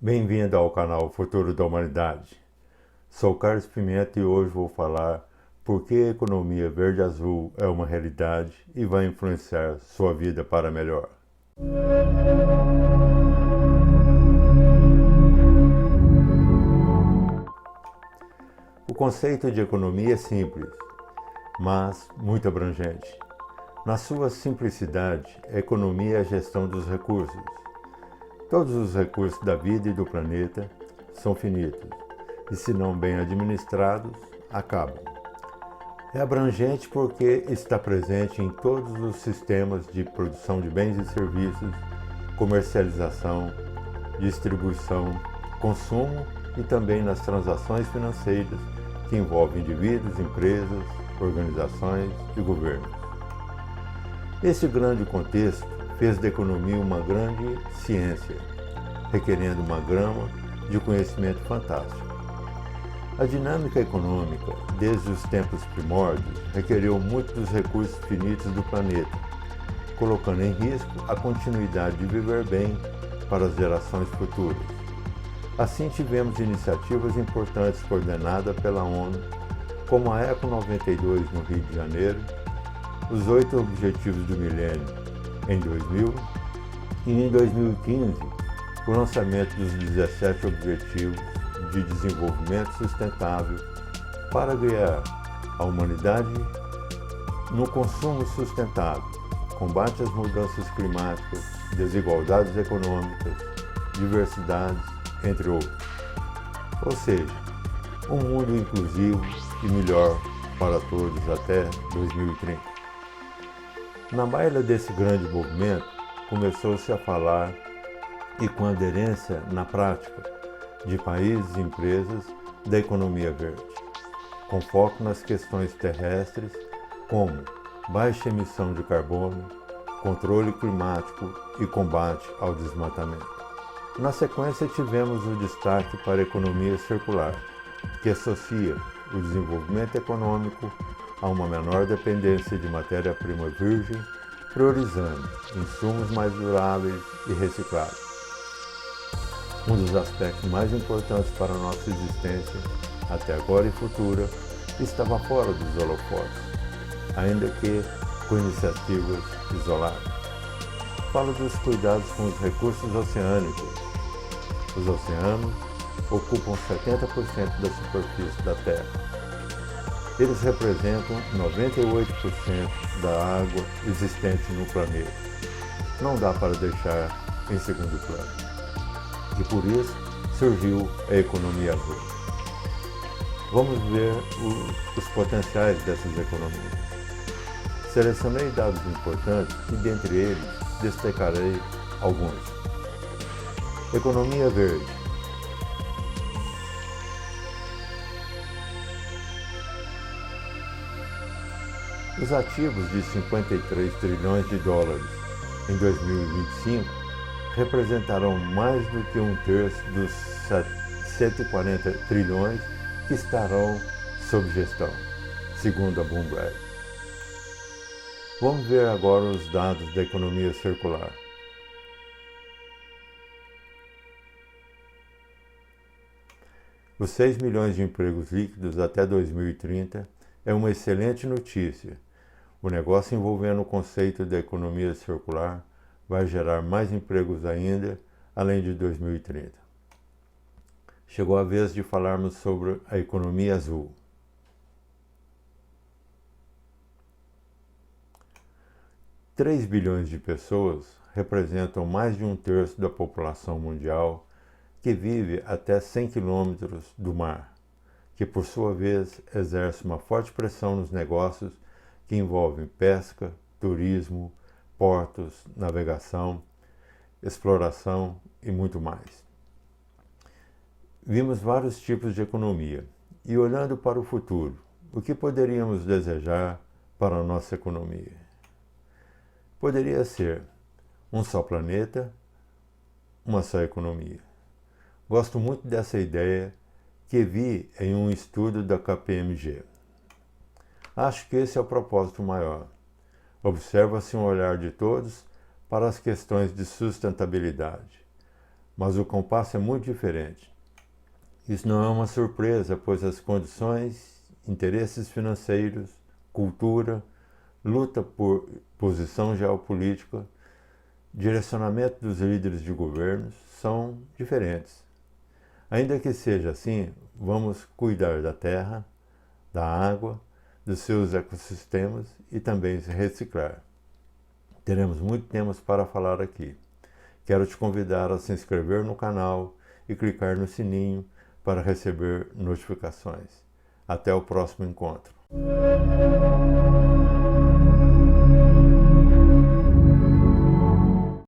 Bem-vindo ao canal Futuro da Humanidade. Sou Carlos Pimenta e hoje vou falar por que a economia verde-azul é uma realidade e vai influenciar sua vida para melhor. O conceito de economia é simples, mas muito abrangente. Na sua simplicidade, a economia é a gestão dos recursos. Todos os recursos da vida e do planeta são finitos, e se não bem administrados, acabam. É abrangente porque está presente em todos os sistemas de produção de bens e serviços, comercialização, distribuição, consumo e também nas transações financeiras que envolvem indivíduos, empresas, organizações e governos. Esse grande contexto fez da economia uma grande ciência, requerendo uma gama de conhecimento fantástico. A dinâmica econômica, desde os tempos primórdios, requereu muito dos recursos finitos do planeta, colocando em risco a continuidade de viver bem para as gerações futuras. Assim tivemos iniciativas importantes coordenadas pela ONU, como a Eco 92 no Rio de Janeiro, os 8 Objetivos do Milênio em 2000 e em 2015 o lançamento dos 17 Objetivos de Desenvolvimento Sustentável para guiar a humanidade no consumo sustentável, combate às mudanças climáticas, desigualdades econômicas, diversidades, entre outros. Ou seja, um mundo inclusivo e melhor para todos até 2030. Na baila desse grande movimento, começou-se a falar e com aderência na prática de países e empresas da economia verde, com foco nas questões terrestres como baixa emissão de carbono, controle climático e combate ao desmatamento. Na sequência, tivemos o destaque para a economia circular, que associa o desenvolvimento econômico a uma menor dependência de matéria-prima virgem, priorizando insumos mais duráveis e recicláveis. Um dos aspectos mais importantes para a nossa existência, até agora e futura, estava fora dos holofotes, ainda que com iniciativas isoladas. Falo dos cuidados com os recursos oceânicos. Os oceanos ocupam 70% da superfície da Terra. Eles representam 98% da água existente no planeta. Não dá para deixar em segundo plano. E por isso surgiu a economia azul. Vamos ver os potenciais dessas economias. Selecionei dados importantes e dentre eles destacarei alguns. Economia verde. Os ativos de 53 trilhões de dólares em 2025 representarão mais do que um terço dos 140 trilhões que estarão sob gestão, segundo a Bloomberg. Vamos ver agora os dados da economia circular. Os 6 milhões de empregos líquidos até 2030 é uma excelente notícia. O negócio envolvendo o conceito da economia circular vai gerar mais empregos ainda, além de 2030. Chegou a vez de falarmos sobre a economia azul. Três bilhões de pessoas representam mais de um terço da população mundial que vive até 100 quilômetros do mar, que por sua vez exerce uma forte pressão nos negócios que envolvem pesca, turismo, portos, navegação, exploração e muito mais. Vimos vários tipos de economia e olhando para o futuro, o que poderíamos desejar para a nossa economia? Poderia ser um só planeta, uma só economia. Gosto muito dessa ideia que vi em um estudo da KPMG. Acho que esse é o propósito maior. Observa-se um olhar de todos para as questões de sustentabilidade, mas o compasso é muito diferente. Isso não é uma surpresa, pois as condições, interesses financeiros, cultura, luta por posição geopolítica, direcionamento dos líderes de governos são diferentes. Ainda que seja assim, vamos cuidar da terra, da água, dos seus ecossistemas e também reciclar. Teremos muitos temas para falar aqui. Quero te convidar a se inscrever no canal e clicar no sininho para receber notificações. Até o próximo encontro.